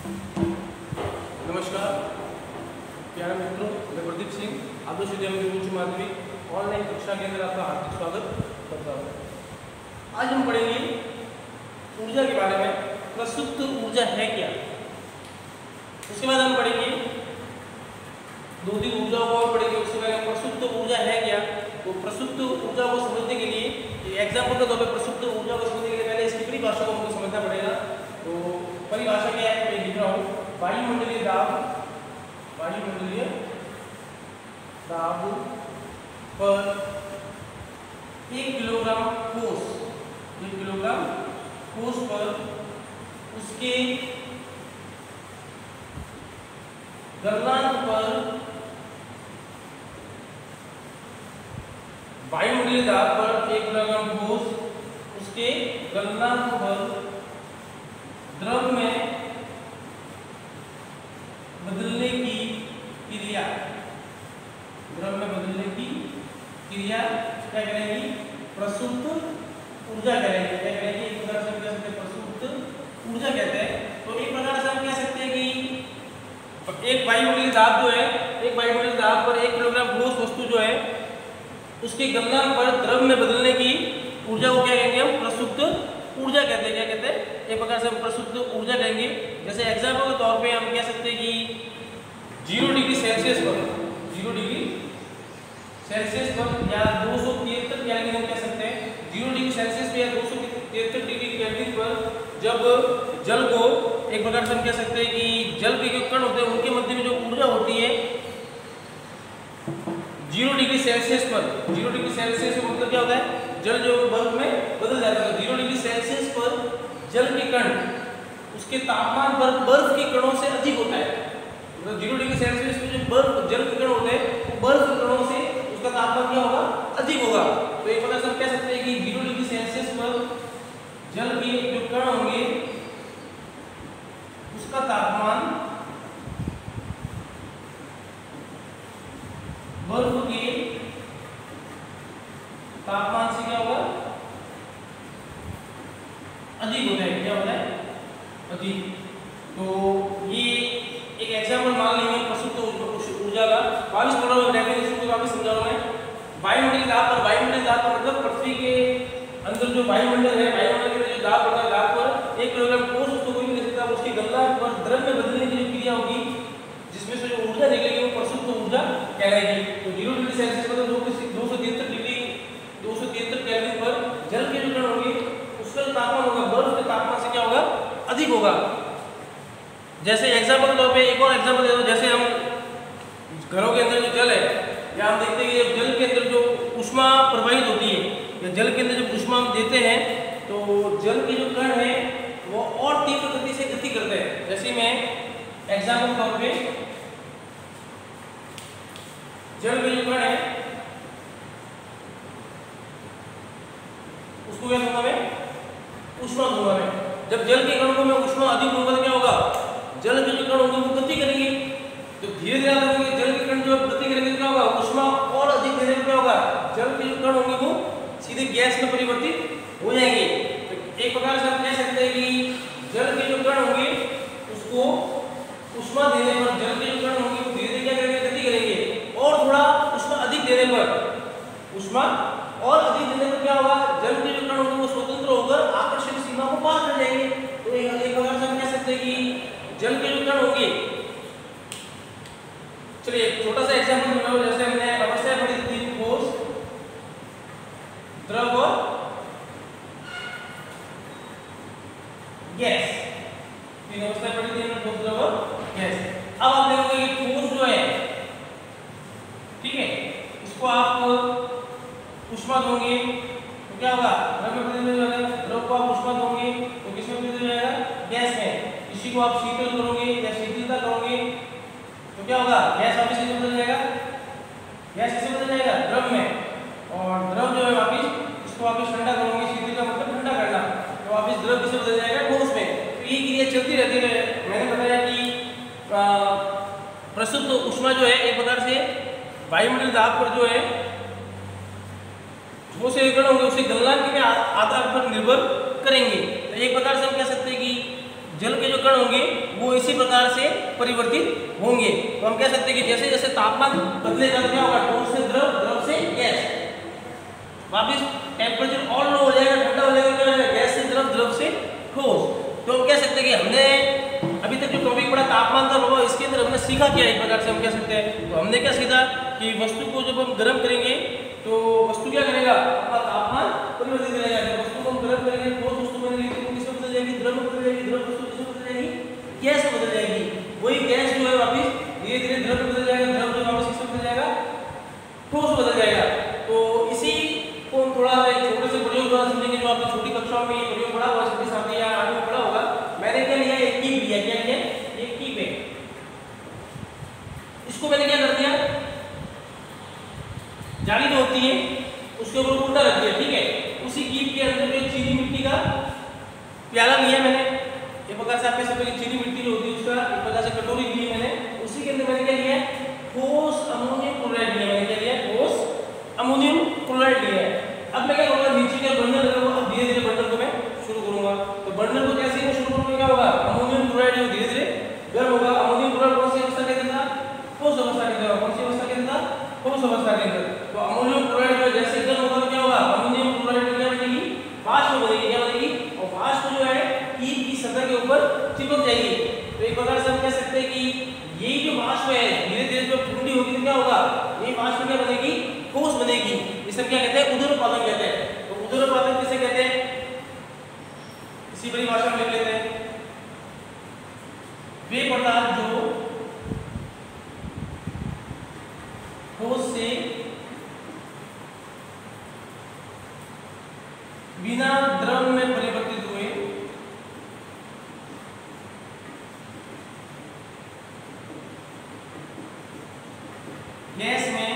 नमस्कार प्यारे मित्रों, मैं प्रदीप सिंह आदर्श विद्यालय उच्च माध्यमिक ऑनलाइन कक्षा के अंदर आपका हार्दिक स्वागत करता हूँ। आज हम पढ़ेंगे ऊर्जा के बारे में। प्रसुप्त ऊर्जा है क्या, उसके बाद हम पढ़ेंगे दो तीन ऊर्जाओं को और पढ़ेंगे। उसके बाद प्रसुप्त ऊर्जा है क्या, तो प्रसुप्त ऊर्जा को समझने के लिए एग्जाम्पल के तौर पर प्रसुप्त ऊर्जा को समझने के लिए पहले इसकी परिभाषा को हमको समझना पड़ेगा। तो परिभाषा क्या है, मैं लिख रहा हूँ। वायुमंडलीय दाब पर 1 किलोग्राम ठोस पर उसके गलनांक पर वायुमंडलीय दाब पर 1 किलोग्राम ठोस उसके गलनांक पर द्रव में बदलने की क्रिया क्या करेगी, प्रसुप्त ऊर्जा करेगी। क्या करेगी, एक प्रकार से हम कह सकते हैं प्रसुप्त ऊर्जा कहते हैं। तो एक प्रकार से हम कह सकते हैं कि एक वायुमंडलीय दाब जो है, एक वायुमंडलीय दाब पर 1 किलोग्राम ठोस वस्तु जो है उसके गलनांक पर द्रव में बदलने की ऊर्जा को क्या कहेंगे, हम प्रसुप्त ऊर्जा कहते हैं। क्या कहते हैं, एक प्रकार से हम प्रसुप्त ऊर्जा कहेंगे। जैसे एग्जाम्पल के तौर पे हम कह सकते हैं कि 0 डिग्री सेल्सियस पर या 273 केल्विन हम कह सकते हैं। 0 डिग्री सेल्सियस पे या 273 डिग्री केल्विन पर जब जल को एक प्रकार से हम कह सकते हैं कि जल के जो कण होते हैं उनके मध्य में जो ऊर्जा होती है 0 डिग्री सेल्सियस पर, 0 डिग्री सेल्सियस का मतलब क्या होता है, जल जो बर्फ में बदल जाता है। 0 डिग्री सेल्सियस पर जल के कण उसके तापमान पर बर्फ के कणों से अधिक होता है। मतलब 0 डिग्री सेल्सियस पे जो बर्फ जल के कण होते हैं वो बर्फ के कणों से उसका तापमान क्या होगा, अधिक होगा। तो एक प्रकार से हम कह सकते हैं कि 0 डिग्री सेल्सियस पर जल के जो कण होंगे उसका तापमान बर्फ के तापमान से क्या होगा, अधिक होता है। क्या होता है, अधिक। तो ये एक एग्जाम्पल मान लेंगे प्रसुप्त ऊर्जा का। वापस थोड़ा डेफिनेशन को वापस समझाऊंगा मैं। वायुमंडलीय दाब पर मतलब पृथ्वी के अंदर जो वायुमंडल है, वायुमंडल के जो दाब होता है, दाब पर 1 किलोग्राम ठोस वस्तु कोई भी ले सकता है, उसके गलनांक पर द्रव में बदलने की जो क्रिया होगी जिसमें से जो ऊर्जा निकलेगी वो प्रसुप्त ऊर्जा कहलाएगी। तो 0 डिग्री सेल्सियस पर 273 केल्विन पर जल के जो कण होंगे उसका तापमान होगा बर्फ के तापमान से क्या होगा, अधिक होगा। जैसे एग्जाम्पल के तौर पे एक और एग्जाम्पल दे दो। जैसे हम घरों के अंदर जो जल है, या हम देखते हैं कि जल के अंदर जो ऊष्मा प्रवाहित होती है, या जल के अंदर जब ऊष्मा हम देते हैं तो जल के जो कण है वो और तीव्र गति से गति करते हैं। जैसे मैं एग्जाम्पल के तौर पे जल के जो कण है उसको क्या दूंगा मैं, ऊष्मा दूंगा मैं। जब जल के कण को मैं ऊष्मा अधिक दूंगा तो क्या होगा, जल के जो कण होंगे वो गति करेंगे। तो धीरे धीरे आप देखोगे जल के कण जो गति करेंगे तो क्या होगा, ऊष्मा और अधिक देने पर क्या होगा, जल के जो कण होंगे वो सीधे गैस में परिवर्तित हो जाएंगे। तो एक प्रकार से हम कह सकते हैं कि जल के जो कण होंगे उसको ऊष्मा देने पर जल के जो कण होंगे वो धीरे धीरे क्या करेंगे, गति करेंगे। और थोड़ा ऊष्मा अधिक देने पर, ऊष्मा और अधिक देने पर क्या होगा, जल के जो कण होंगे वो स्वतंत्र होकर आकर्षण सीमा को पार कर जाएंगे। तो एक प्रकार से हम कह सकते हैं कि जल के जो कण होंगे, चलिए छोटा सा एग्जांपल बनाओ। जैसे हमने अवस्थाएं पढ़ी थी, ठोस, द्रव और गैस। 3 अवस्थाएं पढ़ी थी हमने, ठोस, द्रव और गैस। अब आप देखोगे कि ठोस जो है, ठीक है, इसको आप ऊष्मा दोगे तो क्या होगा, द्रव में बदल जाएगा। द्रव को आप ऊष्मा दोगे तो किसमें बदल जाएगा, गैस में। इसी को आप शीतल करोगे या शीतलता करोगे तो क्या होगा, गैस वापस किसमें बदल जाएगा, गैस किसमें बदल जाएगा, द्रव में। और द्रव जो है वापस इसको वापस ठंडा करोगे, शीतल का मतलब ठंडा करना, तो वापस द्रव किसमें बदल जाएगा, ठोस में। तो ये क्रिया चलती रहती है। मैंने बताया कि प्रसुप्त ऊष्मा जो है एक प्रकार से वायुमंडलीय दाब पर जो है वो से कण होंगे उसके गलनांक के आधार पर निर्भर करेंगे। तो एक प्रकार से हम कह सकते हैं कि जल के जो कण होंगे वो इसी प्रकार से परिवर्तित होंगे। तो हम कह सकते हैं कि जैसे जैसे तापमान बदलेगा तो क्या होगा, ठोस से द्रव, द्रव से गैस, वापिस टेम्परेचर और लो हो जाएगा, ठंडा हो जाएगा, क्या हो जाएगा, गैस से द्रव, द्रव से ठोस। तो हम कह सकते हैं कि हमने अभी तक जो टॉपिक पढ़ा तापमान का प्रभाव, इसके अंदर हमने सीखा क्या, एक प्रकार से हम कह सकते हैं। तो हमने क्या सीखा कि वस्तु को जब हम गर्म करेंगे तो वस्तु क्या करेगा, अपना तापमान परिवर्तित करेगा। जब वस्तु को हम गर्म करेंगे ठोस वस्तु बनेगी तो किसमें बदल जाएगी, द्रव में बदल जाएगी, द्रव वस्तु किसमें बदल जाएगी, गैस में बदल जाएगी। वही गैस जो है वापिस धीरे धीरे द्रव में बदल जाएगा, द्रव जो वापस किसमें बदल जाएगा, ठोस में बदल जाएगा। तो इसी को हम थोड़ा एक छोटे से प्रयोग द्वारा समझेंगे, जो आपने छोटी कक्षाओं में ये प्रयोग पढ़ा होगा, छोटे सामने या आगे में पढ़ा होगा। मैंने क्या लिया, एक कीप लिया, क्या लिया, एक कीप है, इसको मैंने क्या कर दिया, जाली जो होती है उसके ऊपर उल्टा रख दिया, ठीक है। उसी कीप के अंदर जो चीनी मिट्टी का प्याला लिया मैंने, एक प्रकार से आपके सब चीनी मिट्टी जो होती है उसका एक प्रकार से कटोरी ली मैंने, उसी के अंदर मैंने क्या लिया, ठोस अमोनियम क्लोराइड लिया, मैंने क्या लिया, ठोस अमोनियम क्लोराइड लिया है। अब मैं क्या करूंगा, नीचे का बर्नर लगाऊंगा, अब धीरे धीरे बर्नर को मैं शुरू करूंगा। तो बर्नर को कैसे मैं शुरू करूंगा, क्या होगा, अमोनियम क्लोराइड जो धीरे धीरे गर्म होगा। अमोनियम क्लोराइड कौन सी अवस्था के अंदर था, ठोस अवस्था के अंदर, कौन सी अवस्था के अंदर, ठोस अवस्था के अंदर। तो अमोनियम क्लोराइड जो जैसे गर्म होगा तो क्या होगा, अमोनियम क्लोराइड क्या बनेगी, वाष्प बनेगी, क्या बनेगी, और वाष्प जो है कीप की सतह के ऊपर चिपक जाएगी। तो एक प्रकार से हम कह सकते हैं कि यही जो वाष्प है धीरे धीरे जो ठंडी होगी तो क्या होगा, ये वाष्प क्या बनेगी, ठोस बनेगी। इसे क्या कहते हैं, उदरोत्पादन कहते हैं। तो उदरोत्पादन किसे कहते हैं, इसी बड़ी भाषा में लिख लेते हैं, वे पदार्थ जो ठोस से बिना द्रव में परिवर्तित हुए गैस में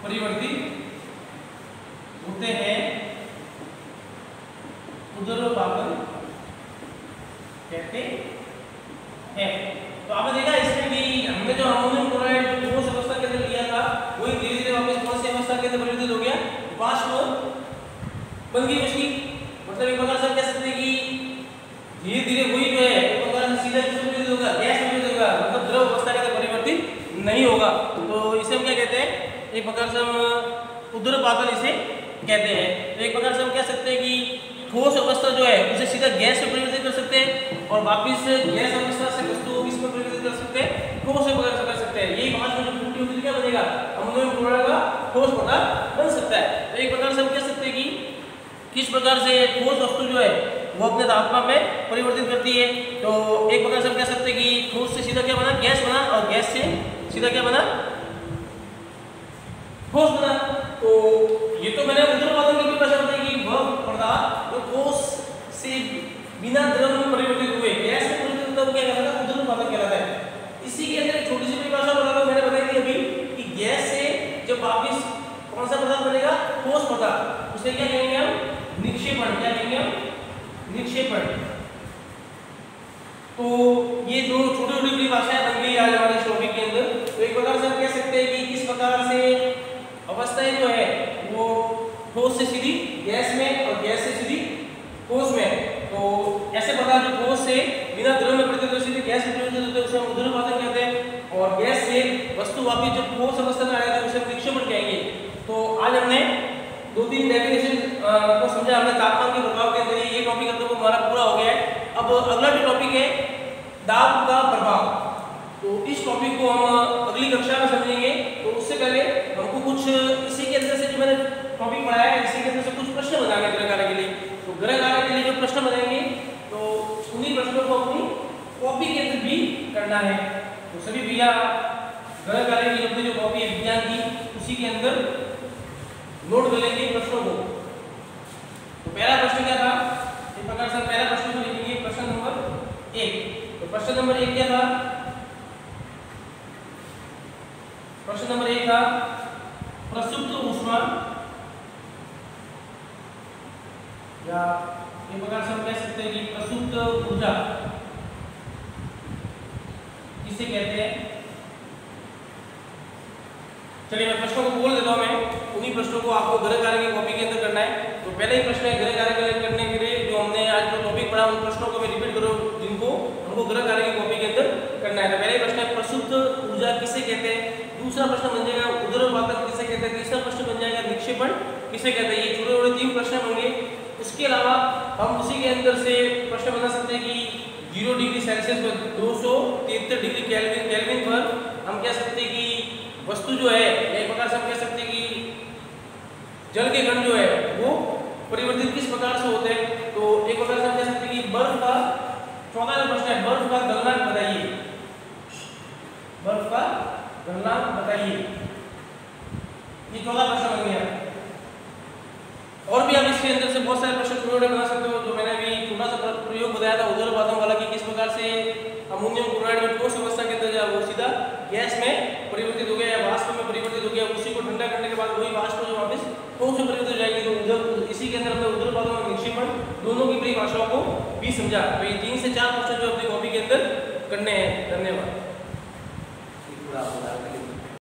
परिवर्तित होते हैं, उदरोत्पादन कहते हैं। तो आपने देखा इसमें कि हमने जो अमोनियम क्लोराइड ठोस अवस्था के अंदर लिया था वही धीरे धीरे वापस कौन सी अवस्था के अंदर परिवर्तित हो गया, वाष्प बन गई उसकी। मतलब एक प्रकार से कह सकते हैं कि धीरे धीरे वही जो है एक प्रकार से सीधा किसमें परिवर्तित होगा, गैस में परिवर्तित होगा, मतलब द्रव अवस्था के अंदर परिवर्तित नहीं होगा। तो इसे हम क्या कहते हैं, एक प्रकार से हम उदरोत्पादन इसे कहते हैं। तो एक प्रकार से हम कह सकते हैं कि ठोस अवस्था जो है उसे सीधा गैस में परिवर्तित कर सकते हैं और वापस गैस अवस्था से वस्तु को किसमें परिवर्तित कर सकते हैं, ठोस में कर सकते हैं। यही वाष्प जो ठंडी होती है क्या बनेगा, अमोनियम क्लोराइड का ठोस पदार्थ बन सकता है। तो एक प्रकार से हम कह सकते हैं कि किस प्रकार से ठोस वस्तु जो है वो अपने तापमान में परिवर्तित करती है। तो एक प्रकार से हम कह सकते हैं कि ठोस से सीधा क्या बना, गैस बना, और गैस से सीधा क्या बना, ठोस बना। तो ये तो मैंने उदरोत्पादन की भाषा बताई कि वह पदार्थ जो ठोस से बिना द्रव में परिवर्तित हुए गैस में परिवर्तित होता है, क्या कहलाता है, उदरोत्पादन कहलाता है। इसी के अंदर एक छोटी सी परिभाषा बता दो, मैंने बताई थी अभी कि गैस से जब वापिस कौन सा पदार्थ बनेगा, ठोस पदार्थ, उसे क्या कहेंगे हम, निक्षेपण। क्या कहेंगे हम, निक्षेपण। तो ये दो छोटी छोटी परिभाषाएं बन गई आज हमारे इस टॉपिक के अंदर। तो एक प्रकार से हम कह सकते हैं कि किस प्रकार से अवस्थाएं जो है वो ठोस से सीधी गैस में और गैस से सीधी ठोस में। तो ऐसे पदार्थ जो ठोस से बिना द्रव में परिवर्तित होते सीधे गैस में परिवर्तित होते हैं उसे हम उदरोत्पादन कहते हैं, और गैस से वस्तु वापिस जब ठोस अवस्था में आएगा तो उसे निक्षेपण कहेंगे। तो आज हमने दो तीन डेफिनेशन को समझा, हमने तापमान के प्रभाव के अंदर ये टॉपिक अंदर हमारा पूरा हो गया है। अब अगला जो टॉपिक है दाब का प्रभाव, तो इस टॉपिक को हम अगली कक्षा में समझेंगे। तो उससे पहले हमको कुछ इसी के अंदर से जो मैंने टॉपिक पढ़ाया है इसी के अंदर से कुछ प्रश्न बनाने ग्रह कार्य के लिए। तो ग्रह कार्य के लिए जो प्रश्न बनाएंगे तो उन्हीं प्रश्नों को अपनी कॉपी के अंदर भी करना है। तो सभी भैया ग्रह कार्य की अपनी जो कॉपी है विज्ञान की उसी के अंदर नोट कर लेंगे प्रश्नों को। तो पहला प्रश्न क्या था, इस प्रकार से पहला प्रश्न को लिखेंगे, प्रश्न नंबर 1। तो प्रश्न नंबर 1 क्या था, प्रश्न नंबर 1 था प्रसुप्त ऊष्मा, या एक प्रकार से हम कह सकते हैं कि प्रसुप्त ऊर्जा किसे कहते हैं। चलिए मैं प्रश्नों को बोल देता हूं, मैं उन्हीं प्रश्नों को आपको गृह कार्य की कॉपी के अंदर करना है। तो पहले ही प्रश्न है गृह कार्य करने के लिए जो हमने आज जो टॉपिक पढ़ा उन प्रश्नों को मैं रिपीट करूँ जिनको हमको ग्रह कार्य की कॉपी के अंदर करना है। तो पहले प्रश्न है प्रसुप्त ऊर्जा किसे कहते हैं, दूसरा प्रश्न बन जाएगा उदरपातन किसे कहते हैं, तीसरा प्रश्न बन जाएगा निक्षेपण किसे कहते हैं। ये छोटे छोटे 3 प्रश्न होंगे। इसके अलावा हम उसी के अंदर से प्रश्न बना सकते हैं कि 0 डिग्री सेल्सियस पर 273 डिग्री केल्विन पर हम कह सकते हैं कि वस्तु जो है, एक प्रकार से हम कह सकते हैं कि जल के कण जो है वो परिवर्तित किस प्रकार से होते हैं। तो एक प्रकार से हम कह सकते हैं कि बर्फ का 14वां प्रश्न है बर्फ का गलनांक बताइए, बर्फ का गलनांक बताइए। ये 14 प्रश्न बन गया। और भी आप इसके अंदर से बहुत सारे प्रश्न छोटे बना सकते हो। जो मैंने अभी छोटा सा प्रयोग बताया था उदरपातन वाला कि किस प्रकार से अमोनियम क्लोराइड में ठोस अवस्था के अंदर जब वो सीधा गैस में परिवर्तित हो गया या वाष्प में परिवर्तित हो गया, उसी को ठंडा करने के बाद वही वाष्प जो वापस ठोस में परिवर्तित हो जाएगी। तो उधर इसी के अंदर हमने उदरपातन और निक्षेपण दोनों की परिभाषाओं को भी समझा। तो ये 3 से 4 प्रश्न जो अपनी कॉपी के अंदर करने हैं। धन्यवाद।